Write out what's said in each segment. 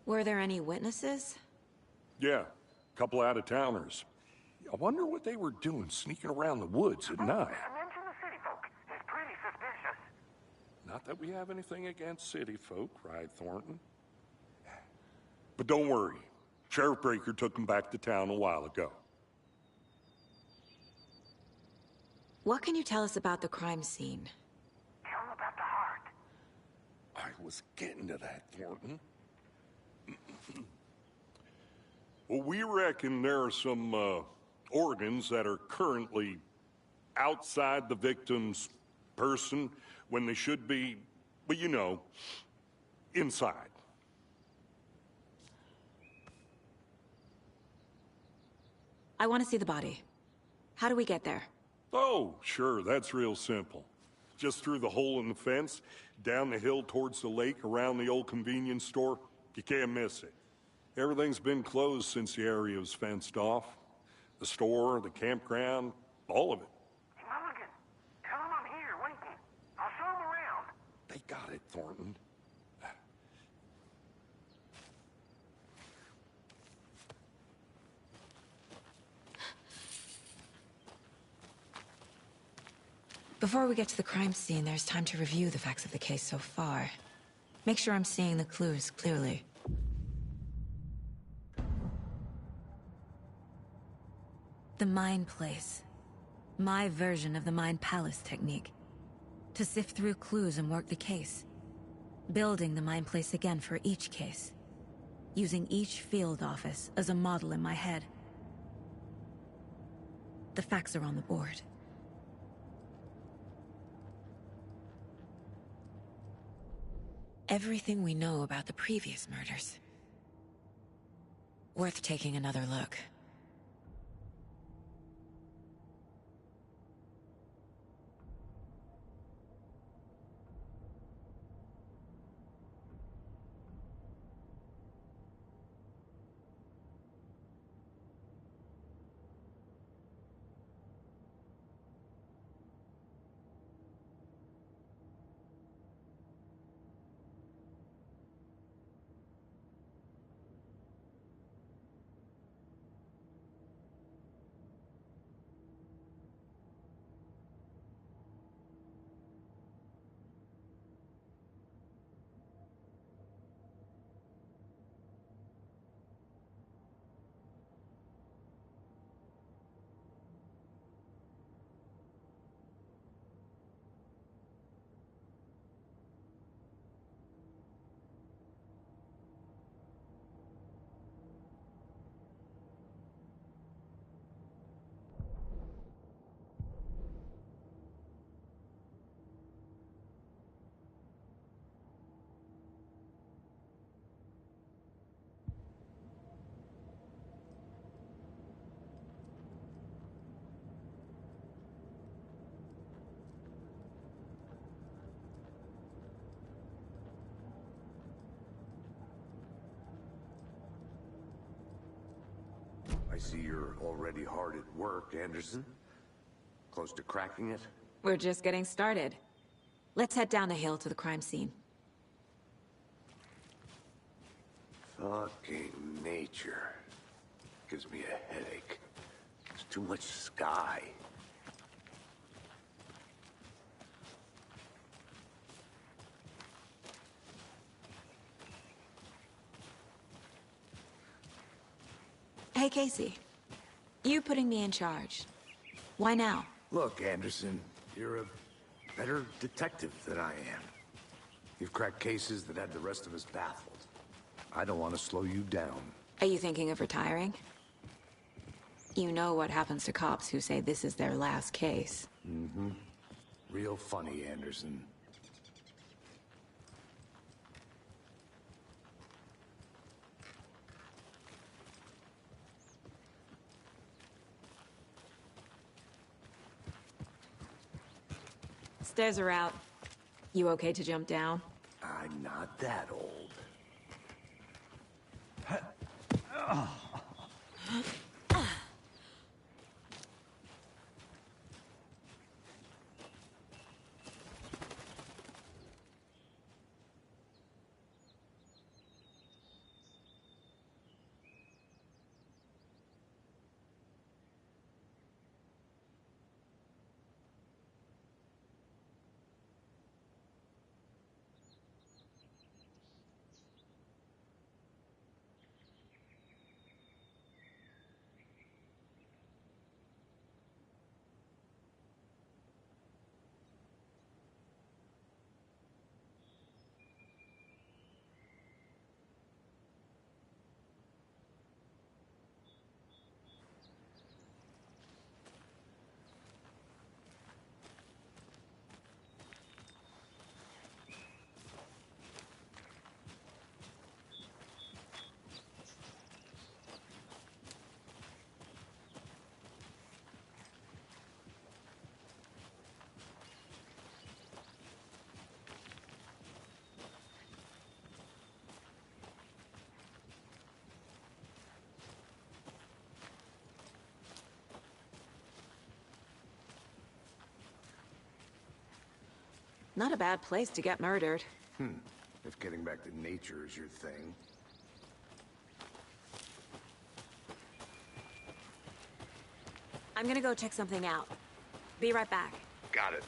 Were there any witnesses? Yeah, a couple out-of-towners. I wonder what they were doing sneaking around the woods at night. Mention the city folk. It's pretty suspicious. Not that we have anything against city folk, right, Thornton? But don't worry. Sheriff Breaker took them back to town a while ago. What can you tell us about the crime scene? Tell them about the heart. I was getting to that, Thornton. Well, we reckon there are some organs that are currently outside the victim's person when they should be, well, you know, inside. I want to see the body. How do we get there? Oh, sure, that's real simple. Just through the hole in the fence, down the hill towards the lake, around the old convenience store. You can't miss it. Everything's been closed since the area was fenced off. The store, the campground, all of it. Hey, Mulligan, tell them I'm here, waiting. I'll show them around. They got it, Thornton. Before we get to the crime scene, there's time to review the facts of the case so far. Make sure I'm seeing the clues clearly. The Mind Place. My version of the Mind Palace technique. To sift through clues and work the case. Building the Mind Place again for each case. Using each field office as a model in my head. The facts are on the board. Everything we know about the previous murders. Worth taking another look. I see you're already hard at work, Anderson. Close to cracking it? We're just getting started. Let's head down the hill to the crime scene. Fucking nature. Gives me a headache. There's too much sky. Hey, Casey. You putting me in charge. Why now? Look, Anderson, you're a better detective than I am. You've cracked cases that had the rest of us baffled. I don't want to slow you down. Are you thinking of retiring? You know what happens to cops who say this is their last case. Mm-hmm. Real funny, Anderson. Stairs are out. You okay to jump down? I'm not that old. Not a bad place to get murdered. If getting back to nature is your thing. I'm gonna go check something out. Be right back. Got it.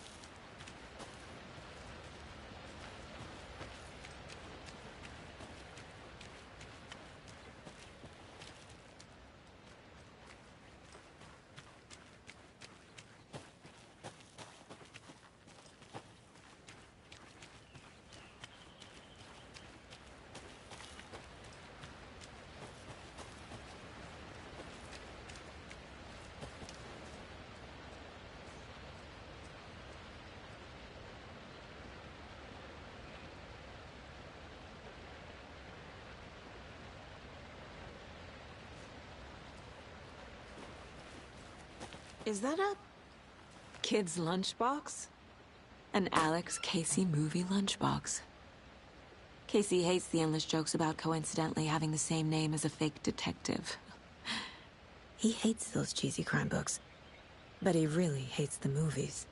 Is that a kid's lunchbox? An Alex Casey movie lunchbox. Casey hates the endless jokes about coincidentally having the same name as a fake detective. He hates those cheesy crime books, but he really hates the movies.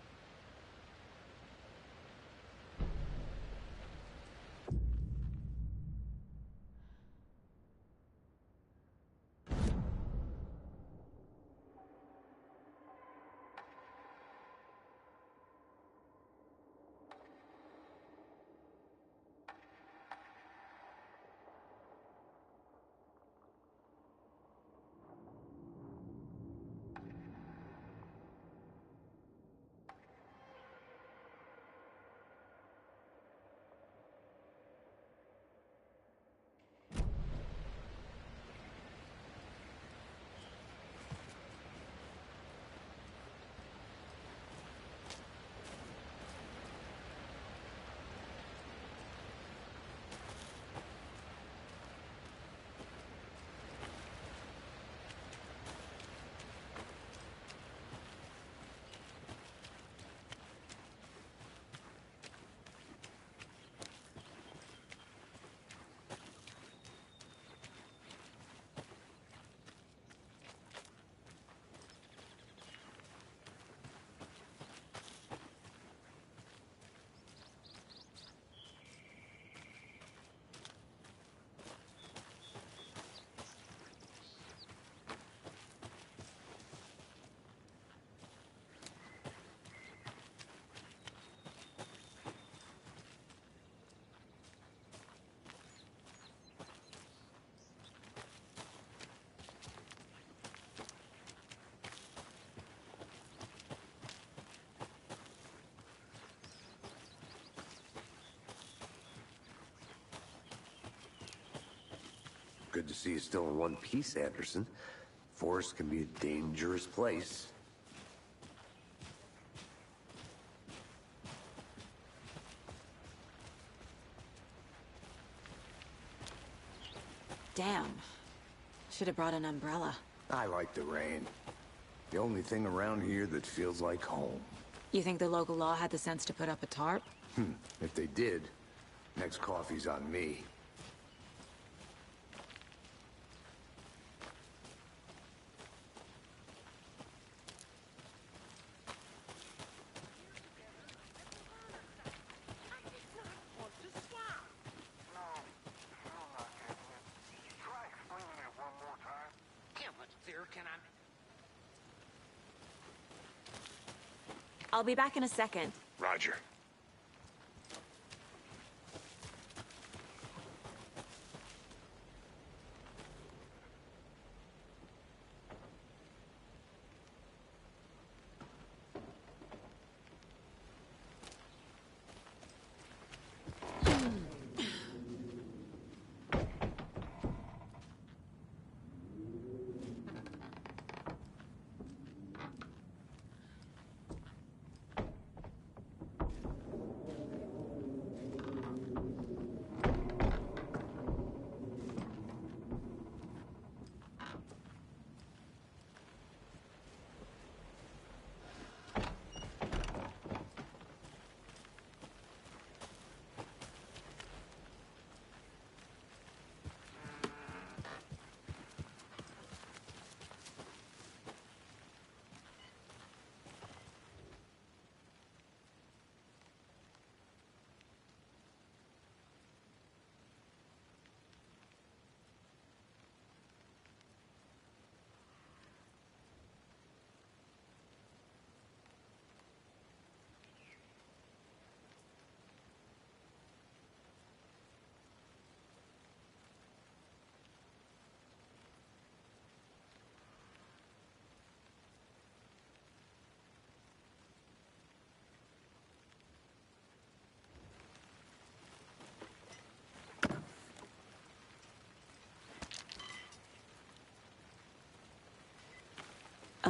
Good to see you still in one piece, Anderson. Forest can be a dangerous place. Damn. Should have brought an umbrella. I like the rain. The only thing around here that feels like home. You think the local law had the sense to put up a tarp? If they did, next coffee's on me. I'll be back in a second. Roger.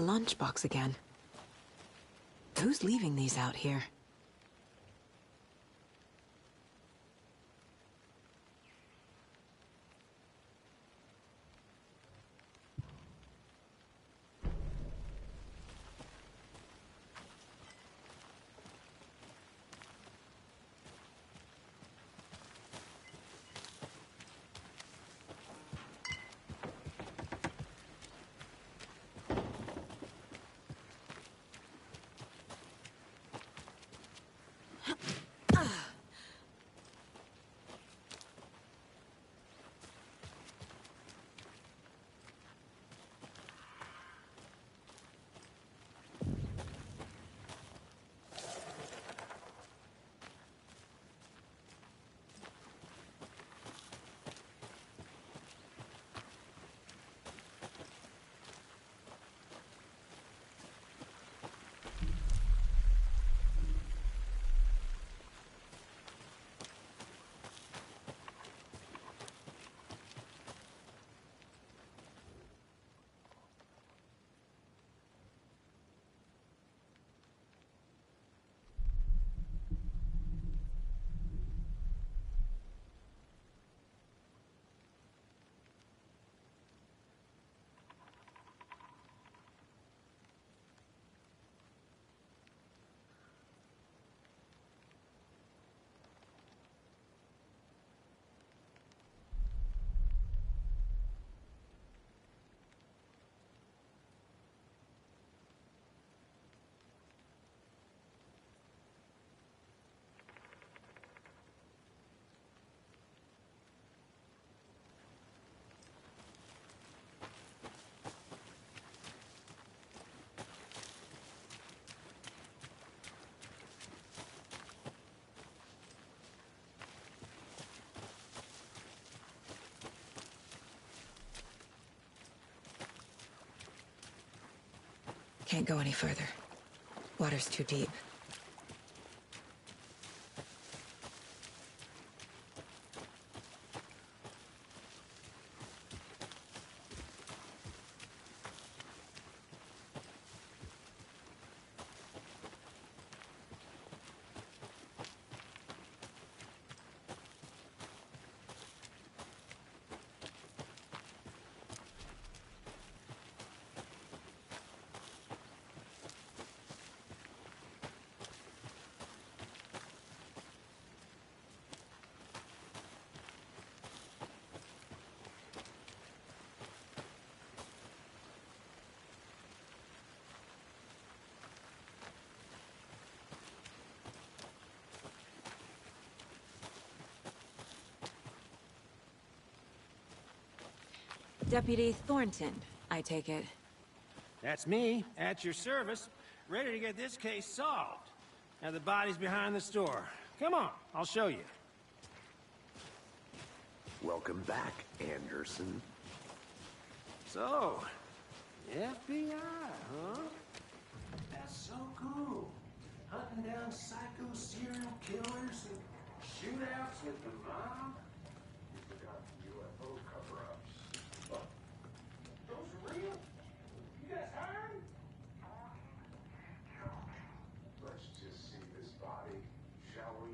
lunchbox again. Who's leaving these out here? Can't go any further. Water's too deep. Deputy Thornton, I take it. That's me, at your service, ready to get this case solved. Now the body's behind the store. Come on, I'll show you. Welcome back, Anderson. So, FBI, huh? That's so cool. Hunting down psycho serial killers and shootouts with the mob. You forgot the UFO cover-ups. Those are real? You guys hired? Let's just see this body, shall we?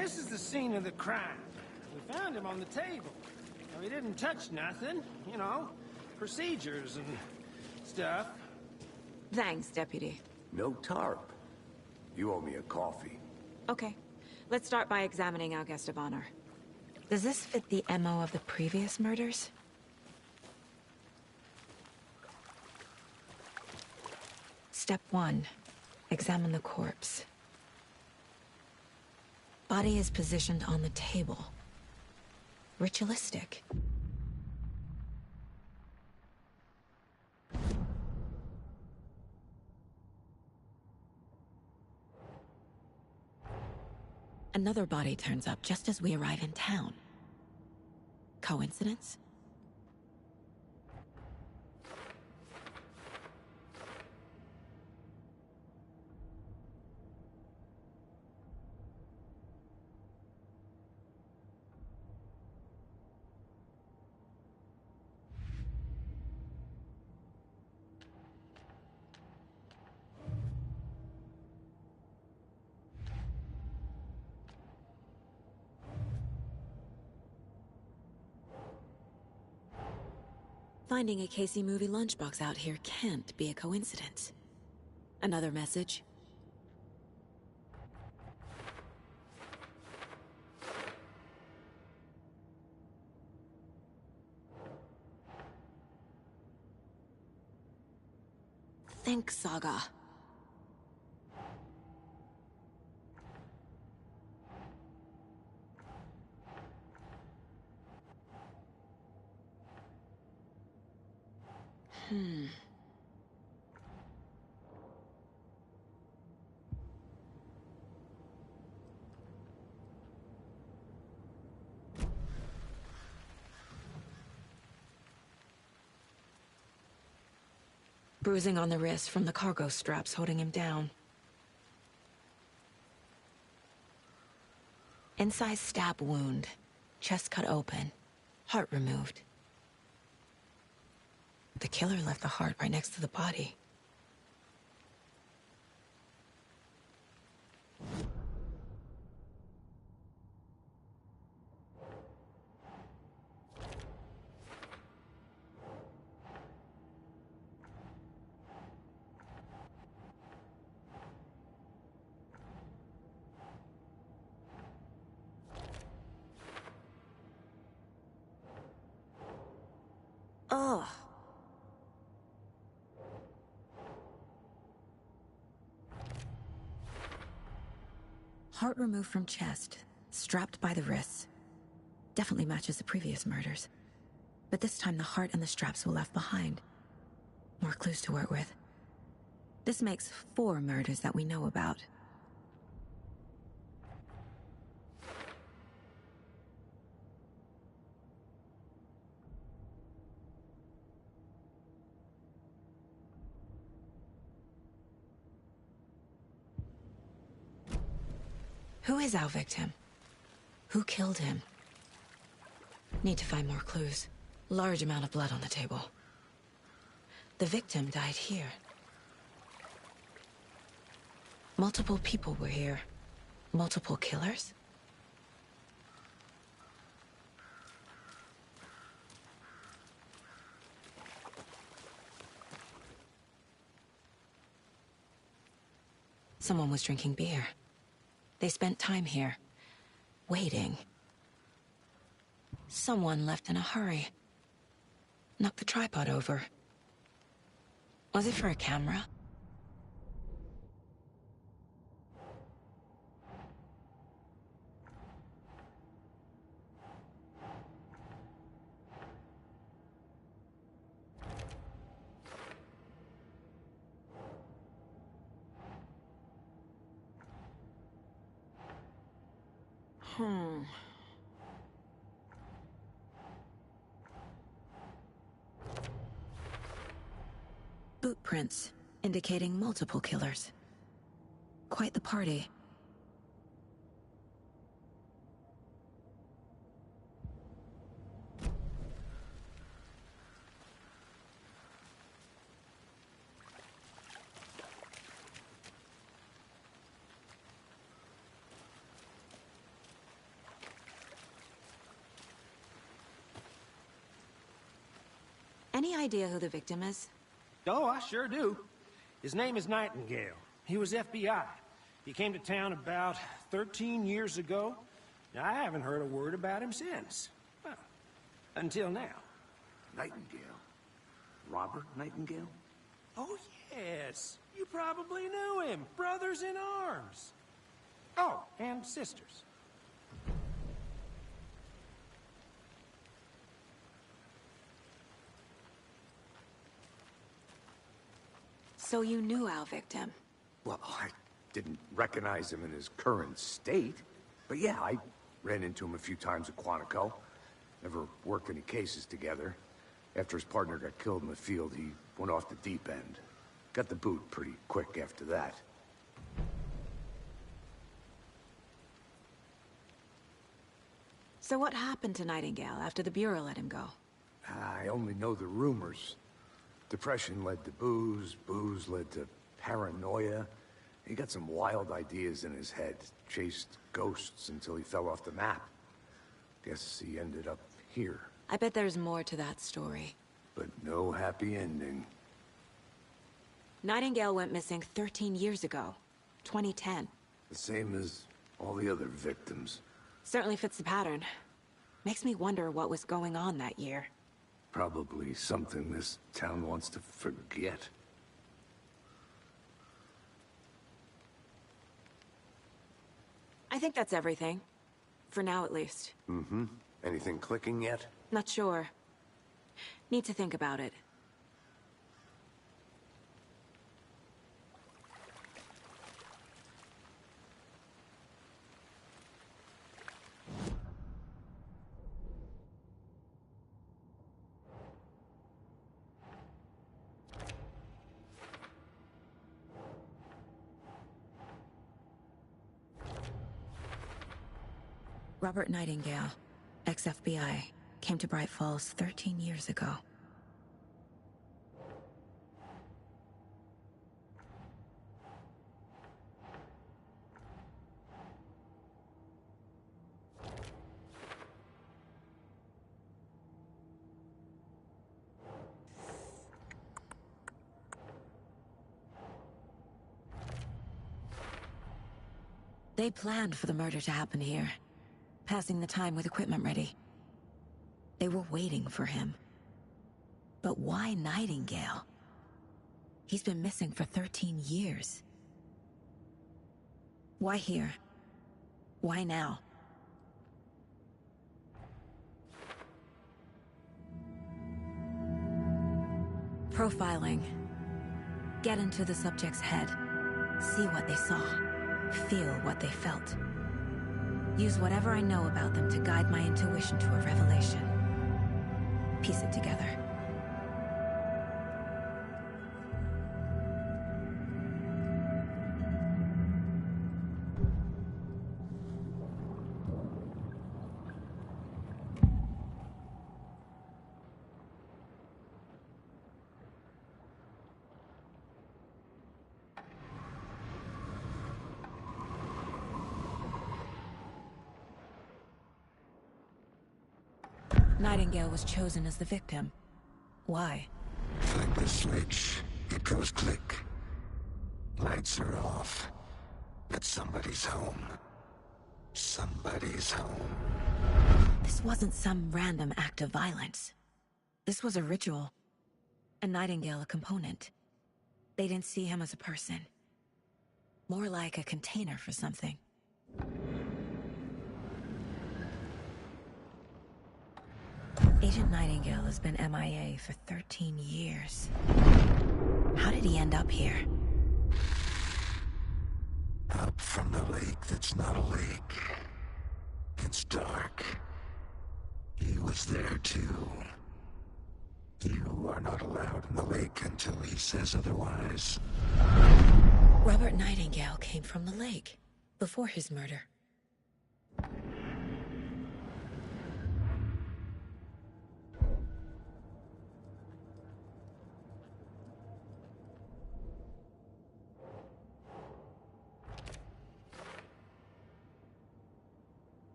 this is the scene of the crime. We found him on the table. Now, he didn't touch nothing, you know, procedures and stuff. Thanks, Deputy. No tarp. You owe me a coffee. Okay. Let's start by examining our guest of honor. Does this fit the MO of the previous murders? Step 1. Examine the corpse. Body is positioned on the table. Ritualistic. Another body turns up just as we arrive in town. Coincidence? Finding a Casey movie lunchbox out here can't be a coincidence. Another message. Think, Saga. Bruising on the wrist from the cargo straps holding him down. Incised stab wound. Chest cut open. Heart removed. The killer left the heart right next to the body. Ugh. Heart removed from chest, strapped by the wrists. Definitely matches the previous murders. But this time the heart and the straps were left behind. More clues to work with. This makes 4 murders that we know about. Who is our victim? Who killed him? Need to find more clues. Large amount of blood on the table. The victim died here. Multiple people were here. Multiple killers? Someone was drinking beer. They spent time here, waiting. Someone left in a hurry. Knocked the tripod over. Was it for a camera? Boot prints, indicating multiple killers. Quite the party. Any idea who the victim is? Oh, I sure do. His name is Nightingale. He was FBI. He came to town about 13 years ago. Now, I haven't heard a word about him since. Well, until now. Nightingale? Robert Nightingale? Oh, yes. You probably knew him. Brothers in arms. Oh, and sisters. So you knew our victim? Well, I didn't recognize him in his current state. But yeah, I ran into him a few times at Quantico. Never worked any cases together. After his partner got killed in the field, he went off the deep end. Got the boot pretty quick after that. So what happened to Nightingale after the Bureau let him go? I only know the rumors. Depression led to booze, booze led to paranoia. He got some wild ideas in his head, chased ghosts until he fell off the map. Guess he ended up here. I bet there's more to that story. But no happy ending. Nightingale went missing 13 years ago. 2010. The same as all the other victims. Certainly fits the pattern. Makes me wonder what was going on that year. Probably something this town wants to forget. I think that's everything. For now, at least. Mm-hmm. Anything clicking yet? Not sure. Need to think about it. Robert Nightingale, ex-FBI, came to Bright Falls 13 years ago. They planned for the murder to happen here. Passing the time with equipment ready. They were waiting for him. But why Nightingale? He's been missing for 13 years. Why here? Why now? Profiling. Get into the subject's head. See what they saw. Feel what they felt. Use whatever I know about them to guide my intuition to a revelation. Piece it together. Nightingale was chosen as the victim. Why? Flip the switch, it goes click. Lights are off. But somebody's home. Somebody's home. This wasn't some random act of violence. This was a ritual. And Nightingale a component. They didn't see him as a person. More like a container for something. Agent Nightingale has been MIA for 13 years. How did he end up here? Up from the lake that's not a lake. It's dark. He was there too. You are not allowed in the lake until he says otherwise. Robert Nightingale came from the lake, before his murder.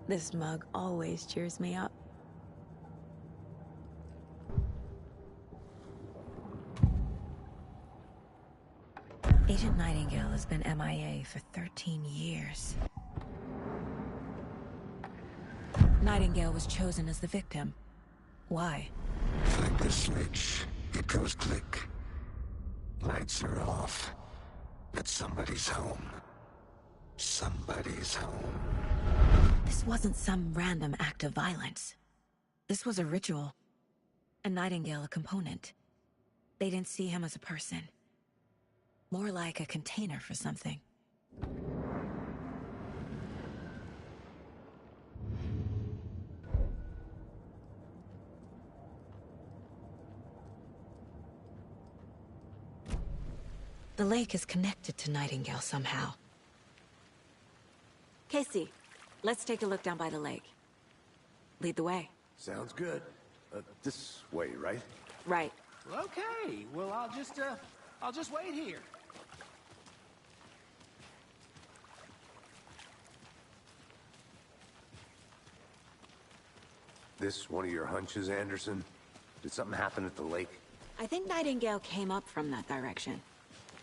This mug always cheers me up. Agent Nightingale has been MIA for 13 years. Nightingale was chosen as the victim. Why? Flick the switch. It goes click. Lights are off. But somebody's home. Somebody's home. This wasn't some random act of violence. This was a ritual. And Nightingale a component. They didn't see him as a person. More like a container for something. The lake is connected to Nightingale somehow. Casey, let's take a look down by the lake. Lead the way. Sounds good. This way, right? Right. Okay, well, I'll just wait here. This one of your hunches, Anderson? Did something happen at the lake? I think Nightingale came up from that direction.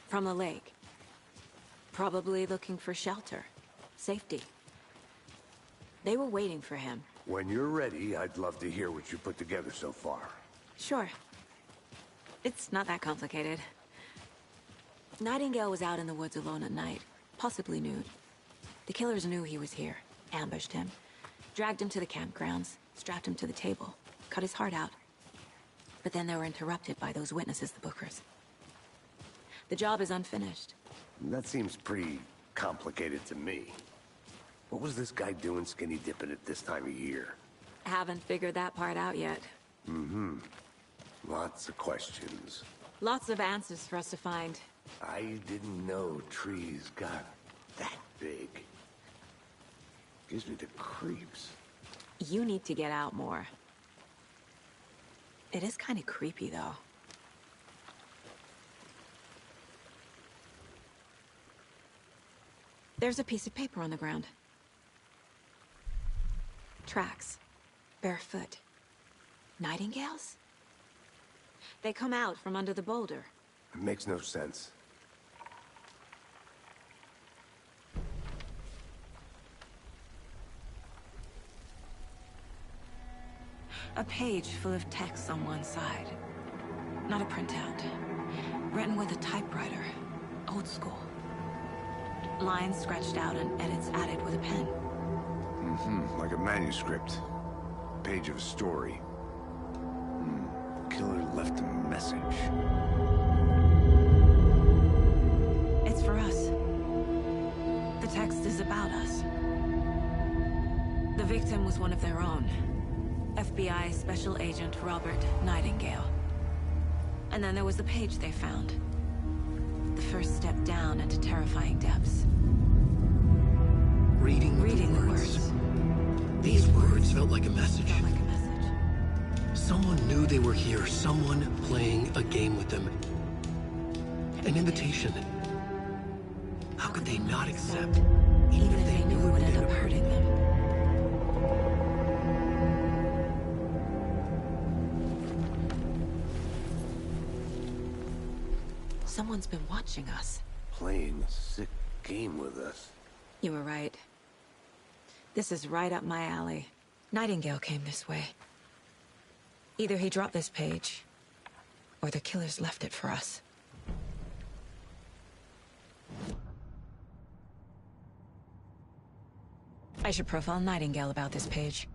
From the lake. Probably looking for shelter. Safety. They were waiting for him. When you're ready, I'd love to hear what you put together so far. Sure. It's not that complicated. Nightingale was out in the woods alone at night, possibly nude. The killers knew he was here, ambushed him, dragged him to the campgrounds, strapped him to the table, cut his heart out. But then they were interrupted by those witnesses, the Bookers. The job is unfinished. That seems pretty complicated to me. What was this guy doing skinny dipping at this time of year? Haven't figured that part out yet. Mm-hmm. Lots of questions. Lots of answers for us to find. I didn't know trees got that big. Gives me the creeps. You need to get out more. It is kind of creepy, though. There's a piece of paper on the ground. Tracks. Barefoot. Nightingales? They come out from under the boulder. It makes no sense. A page full of text on one side. Not a printout. Written with a typewriter. Old school. Lines scratched out and edits added with a pen. Mm-hmm. Like a manuscript. Page of a story. Killer left a message. It's for us. The text is about us. The victim was one of their own. FBI Special Agent Robert Nightingale. And then there was the page they found. The first step down into terrifying depths. Reading the words. These words felt like a message. Felt like a message. Someone knew they were here, someone playing a game with them. An invitation. How could they not accept, Even if they knew it would end up hurting them. Someone's been watching us. Playing a sick game with us. You were right. This is right up my alley. Nightingale came this way. Either he dropped this page, or the killers left it for us. I should profile Nightingale about this page.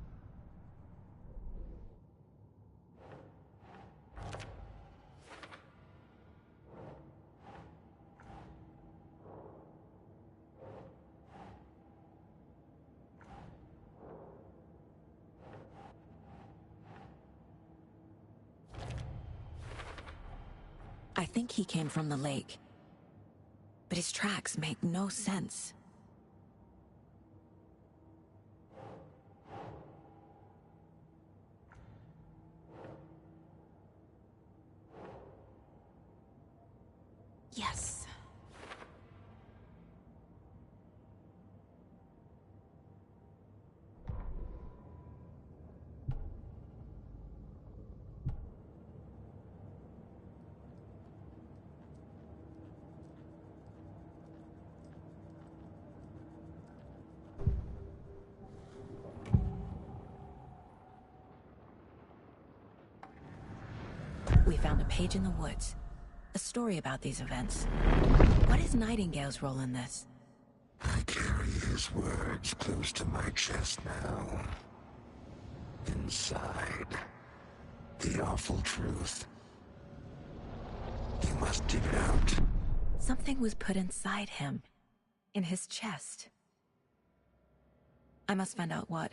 I think he came from the lake. But his tracks make no sense. Yes. we found a page in the woods. A story about these events. What is Nightingale's role in this? I carry his words close to my chest now. Inside, the awful truth. You must dig it out. Something was put inside him. In his chest. I must find out what.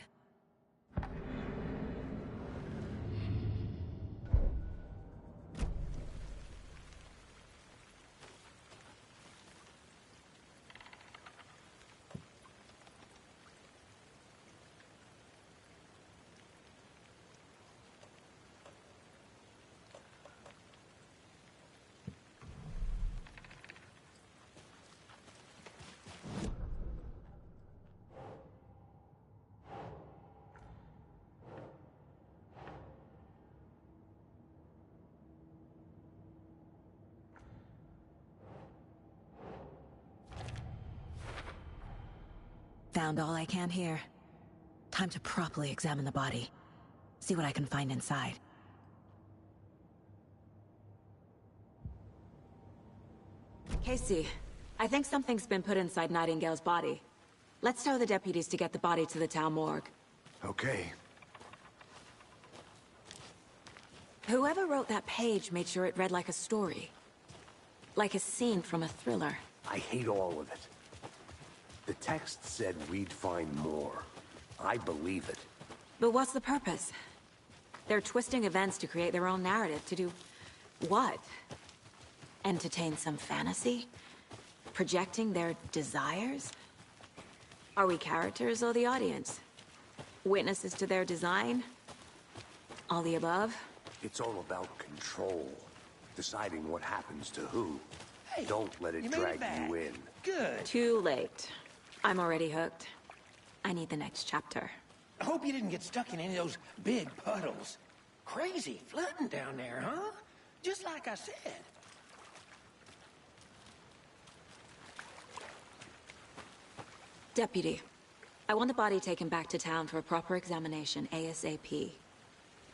Found all I can here. Time to properly examine the body. See what I can find inside. Casey, I think something's been put inside Nightingale's body. Let's tell the deputies to get the body to the town morgue. Okay. Whoever wrote that page made sure it read like a story. Like a scene from a thriller. I hate all of it. The text said we'd find more. I believe it. But what's the purpose? They're twisting events to create their own narrative. To do what? Entertain some fantasy? Projecting their desires? Are we characters or the audience? Witnesses to their design? All the above? It's all about control. Deciding what happens to who. Hey, don't let it you made drag it back. you in. Good. Too late. I'm already hooked. I need the next chapter. I hope you didn't get stuck in any of those big puddles. Crazy flooding down there, huh? Just like I said. Deputy, I want the body taken back to town for a proper examination ASAP.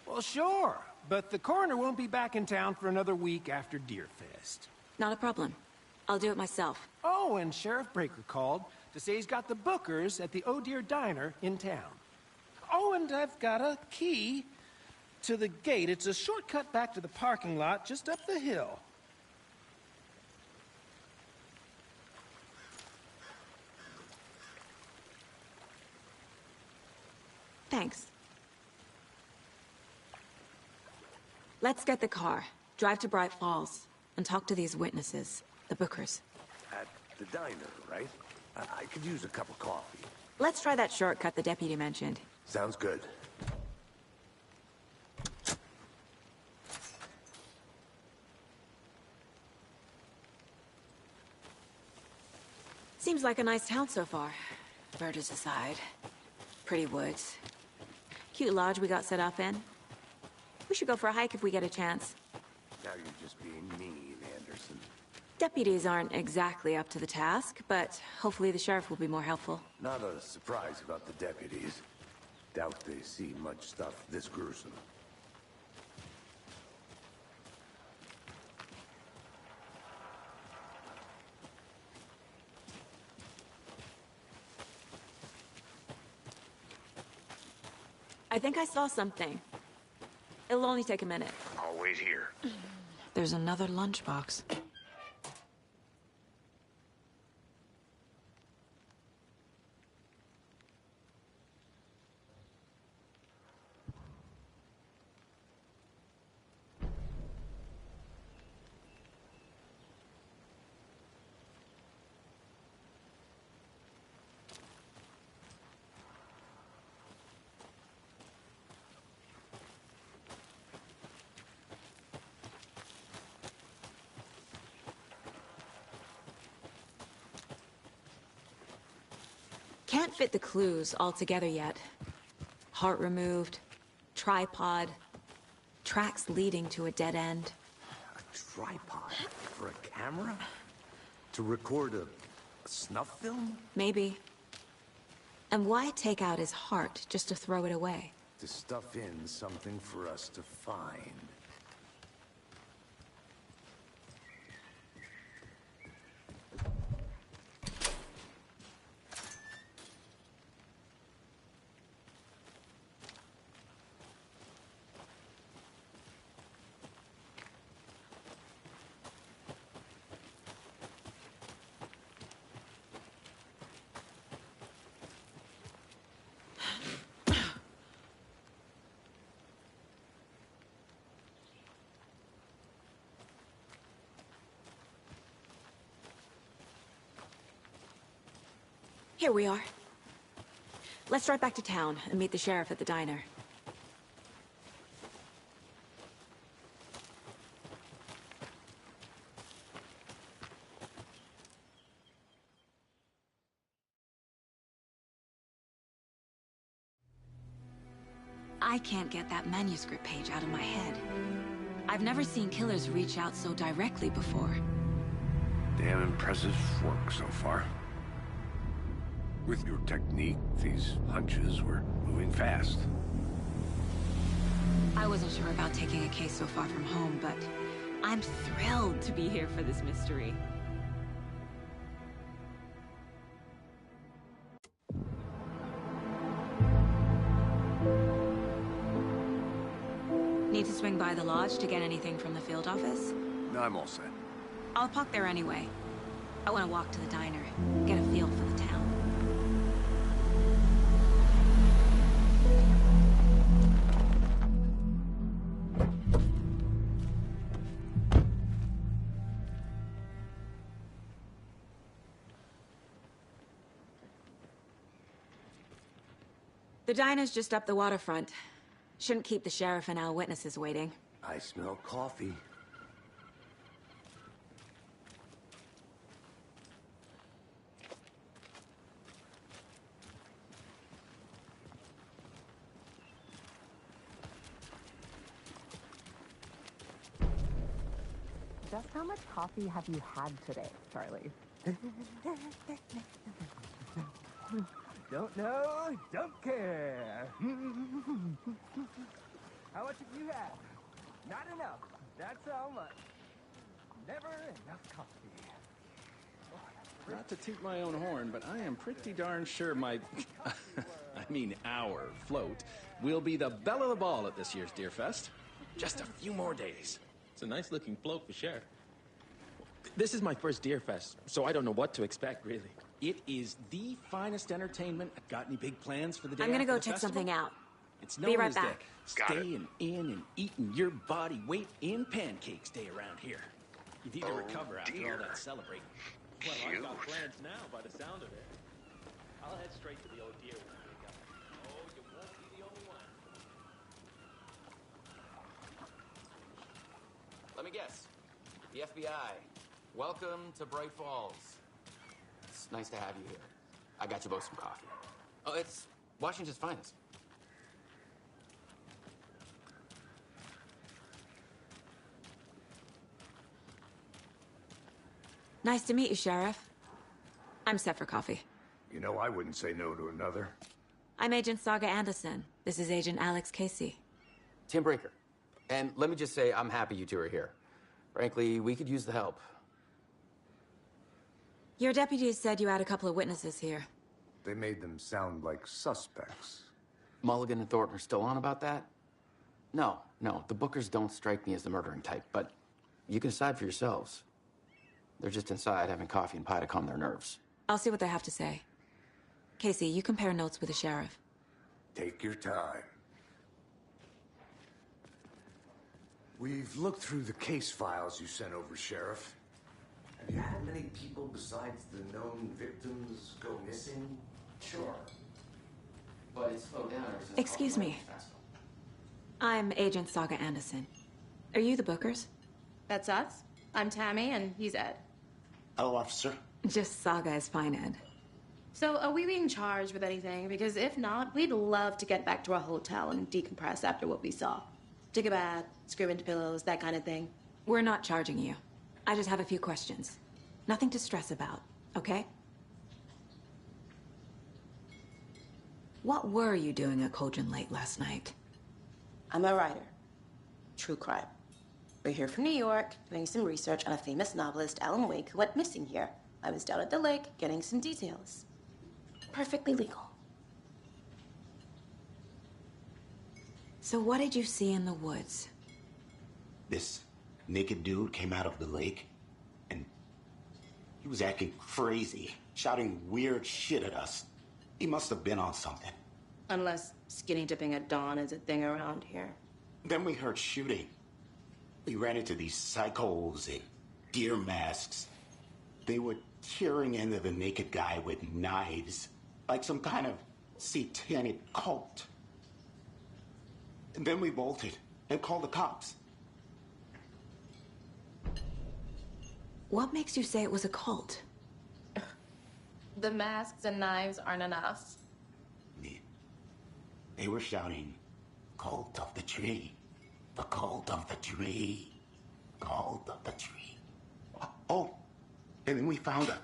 Well, sure. But the coroner won't be back in town for another week after Deerfest. Not a problem. I'll do it myself. Oh, and Sheriff Breaker called to say he's got the Bookers at the Oh Dear Diner in town. Oh, and I've got a key to the gate. It's a shortcut back to the parking lot just up the hill. Thanks. Let's get the car, drive to Bright Falls, and talk to these witnesses, the Bookers. At the diner, right? I could use a cup of coffee. Let's try that shortcut the deputy mentioned. Sounds good. Seems like a nice town so far. Murders aside. Pretty woods. Cute lodge we got set up in. We should go for a hike if we get a chance. Now you're just being mean, Anderson. Deputies aren't exactly up to the task, but hopefully the sheriff will be more helpful. Not a surprise about the deputies. Doubt they see much stuff this gruesome. I think I saw something. It'll only take a minute. I'll wait here. There's another lunchbox. Can't fit the clues all together yet. Heart removed, tripod, tracks leading to a dead end. A tripod? For a camera? To record a snuff film? Maybe. And why take out his heart just to throw it away? To stuff in something for us to find. Here we are. Let's drive back to town and meet the sheriff at the diner. I can't get that manuscript page out of my head. I've never seen killers reach out so directly before. Damn impressive work so far. With your technique, these hunches were moving fast. I wasn't sure about taking a case so far from home, but I'm thrilled to be here for this mystery. Need to swing by the lodge to get anything from the field office? No, I'm all set. I'll park there anyway. I want to walk to the diner, get a feel for the town. The diner's just up the waterfront. Shouldn't keep the sheriff and our witnesses waiting. I smell coffee. Just how much coffee have you had today, Charlie? Don't know, don't care. How much have you had? Not enough. That's how much. Never enough coffee. Not to toot my own horn, but I am pretty darn sure my, our float will be the belle of the ball at this year's Deer Fest. Just a few more days. It's a nice looking float for sure. This is my first Deer Fest, so I don't know what to expect, really. It is the finest entertainment. Got any big plans for the day? I'm gonna after go the check festival? something out. It's known Be right as back. the staying in and eating your body weight in pancakes day around here. You need to recover after all that celebrating. Well, I've got plans now by the sound of it. I'll head straight to the old deer when I wake up. Oh, you won't be the only one. Let me guess. The FBI. Welcome to Bright Falls. It's nice to have you here. I got you both some coffee. Oh, it's Washington's finest. Nice to meet you, Sheriff. I'm set for coffee. You know, I wouldn't say no to another. I'm Agent Saga Anderson. This is Agent Alex Casey. Tim Breaker. And let me just say, I'm happy you two are here. Frankly, we could use the help. Your deputies said you had a couple of witnesses here. They made them sound like suspects. Mulligan and Thornton are still on about that? No, the Bookers don't strike me as the murdering type, but you can decide for yourselves. They're just inside having coffee and pie to calm their nerves. I'll see what they have to say. Casey, you compare notes with the sheriff. Take your time. We've looked through the case files you sent over, Sheriff. Have you had many people besides the known victims go missing? Sure. But it's slowed down ever since Excuse me. Festival. I'm Agent Saga Anderson. Are you the Bookers? That's us. I'm Tammy, and he's Ed. Hello, officer. Just Saga is fine, Ed. So, are we being charged with anything? Because if not, we'd love to get back to our hotel and decompress after what we saw. Take a bath, scream into pillows, that kind of thing. We're not charging you. I just have a few questions. Nothing to stress about, okay? What were you doing at Cauldron Lake last night? I'm a writer. True crime. We're here from New York, doing some research on a famous novelist, Alan Wake, who went missing here. I was down at the lake, getting some details. Perfectly legal. So what did you see in the woods? This naked dude came out of the lake, and he was acting crazy, shouting weird shit at us. He must have been on something. Unless skinny dipping at dawn is a thing around here. Then we heard shooting. We ran into these psychos in deer masks. They were tearing into the naked guy with knives. like some kind of satanic cult. And then we bolted and called the cops. What makes you say it was a cult? The masks and knives aren't enough. They were shouting, "Cult of the tree, the cult of the tree, cult of the tree." Oh, and then we found her.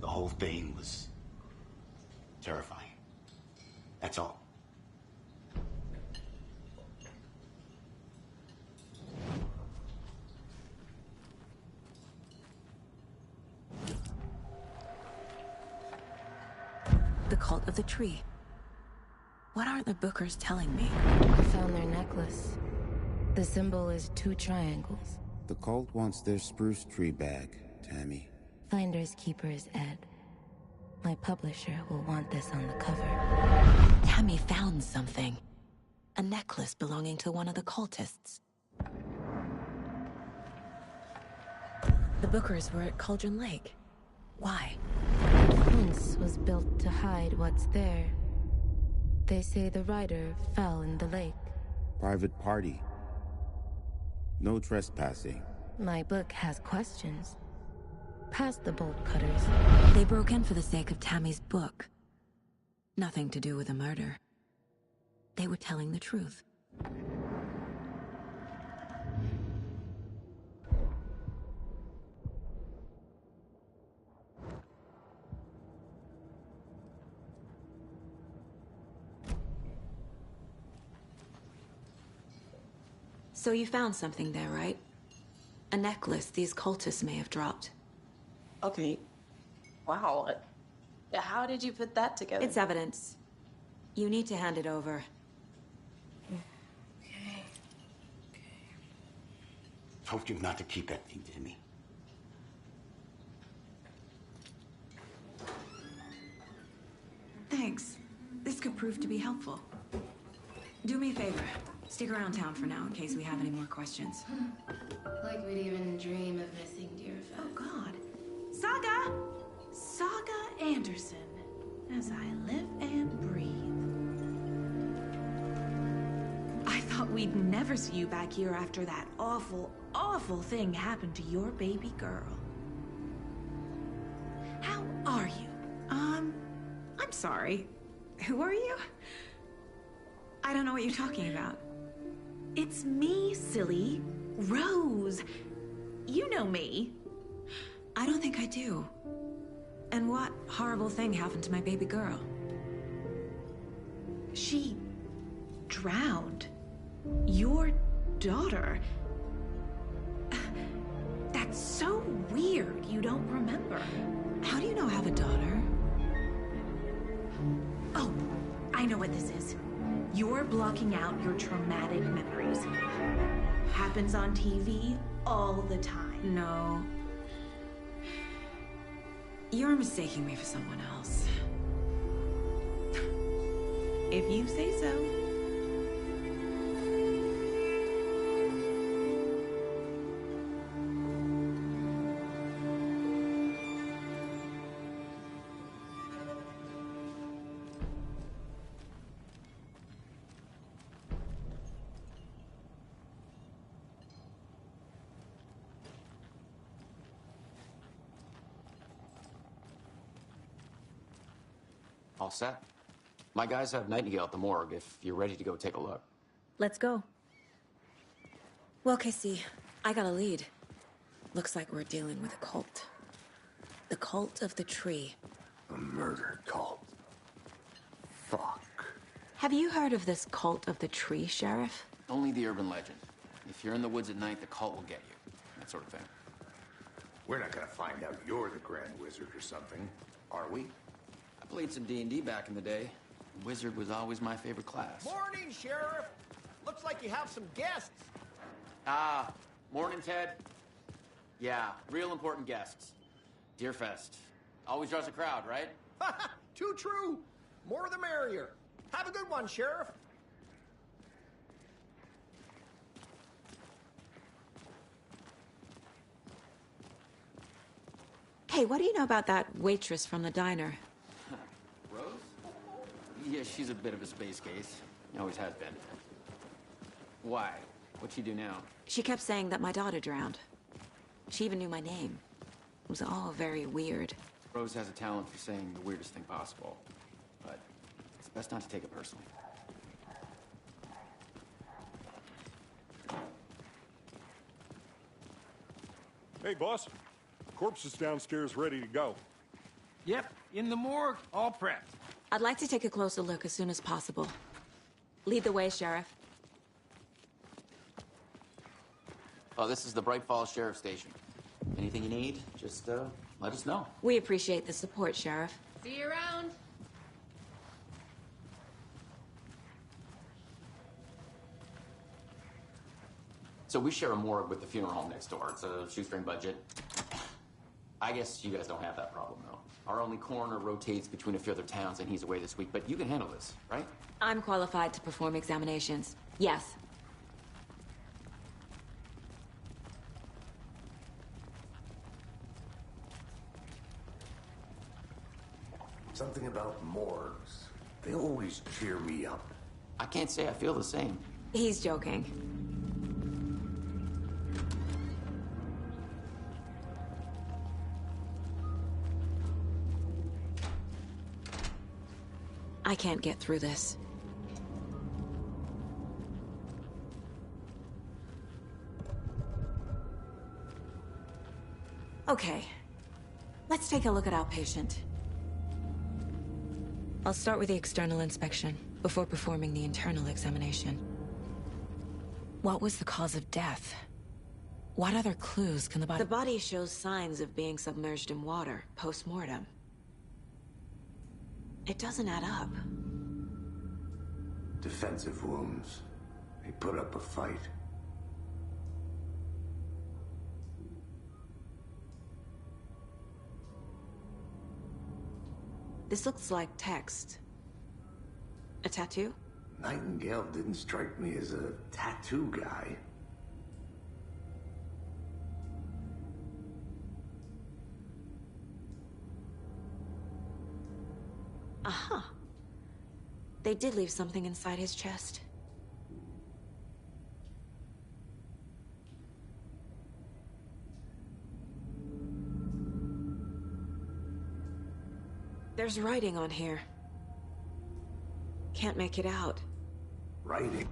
The whole thing was terrifying. That's all. The cult of the tree. What are the Bookers telling me? I found their necklace. The symbol is 2 triangles. The cult wants their spruce tree back, Tammy. Finders keepers, Ed. My publisher will want this on the cover. Tammy found something. A necklace belonging to one of the cultists. The Bookers were at Cauldron Lake. Why? Once was built to hide what's there. They say the writer fell in the lake. Private party. No trespassing. My book has questions. Past the bolt cutters. They broke in for the sake of Tammy's book. Nothing to do with a murder. They were telling the truth. So you found something there, right? A necklace these cultists may have dropped. Okay. Wow. How did you put that together? It's evidence. You need to hand it over. Okay. Told you not to keep that thing to me. Thanks. This could prove to be helpful. Do me a favor. Stick around town for now in case we have any more questions. Like we'd even dream of missing Deerfest. Oh, God. Saga! Saga Anderson. As I live and breathe. I thought we'd never see you back here after that awful, awful thing happened to your baby girl. How are you? I'm sorry. Who are you? I don't know what you're talking about. It's me, silly. Rose. You know me. I don't think I do. And what horrible thing happened to my baby girl? She drowned. Your daughter. That's so weird you don't remember. How do you know I have a daughter? Oh, I know what this is. You're blocking out your traumatic memories. Happens on TV all the time. No. You're mistaking me for someone else. If you say so. All set? My guys have Nightingale at the morgue if you're ready to go take a look. Let's go. Well, Casey, I got a lead. Looks like we're dealing with a cult. The cult of the tree. A murder cult. Fuck. Have you heard of this cult of the tree, Sheriff? Only the urban legend. If you're in the woods at night, the cult will get you. That sort of thing. We're not gonna find out you're the Grand Wizard or something, are we? I played some D&D back in the day. Wizard was always my favorite class. Morning, Sheriff. Looks like you have some guests. Ah, morning, Ted. Yeah, real important guests. Deerfest. Always draws a crowd, right? Too true. More the merrier. Have a good one, Sheriff. Hey, what do you know about that waitress from the diner? Yeah, she's a bit of a space case. Always has been. Why? What'd she do now? She kept saying that my daughter drowned. She even knew my name. It was all very weird. Rose has a talent for saying the weirdest thing possible. But it's best not to take it personally. Hey, boss. Corpse is downstairs ready to go. Yep, in the morgue, all prepped. I'd like to take a closer look as soon as possible. Lead the way, Sheriff. Oh, this is the Bright Falls Sheriff Station. Anything you need, just let us know. We appreciate the support, Sheriff. See you around. So we share a morgue with the funeral home next door. It's a shoestring budget. I guess you guys don't have that problem, though. Our only coroner rotates between a few other towns, and he's away this week. But you can handle this, right? I'm qualified to perform examinations. Yes. Something about morgues. They always cheer me up. I can't say I feel the same. He's joking. I can't get through this. Okay. Let's take a look at our patient. I'll start with the external inspection before performing the internal examination. What was the cause of death? What other clues can the body... The body shows signs of being submerged in water post-mortem. It doesn't add up. Defensive wounds. They put up a fight. This looks like text. A tattoo? Nightingale didn't strike me as a tattoo guy. Aha. They did leave something inside his chest. There's writing on here. Can't make it out. Writing?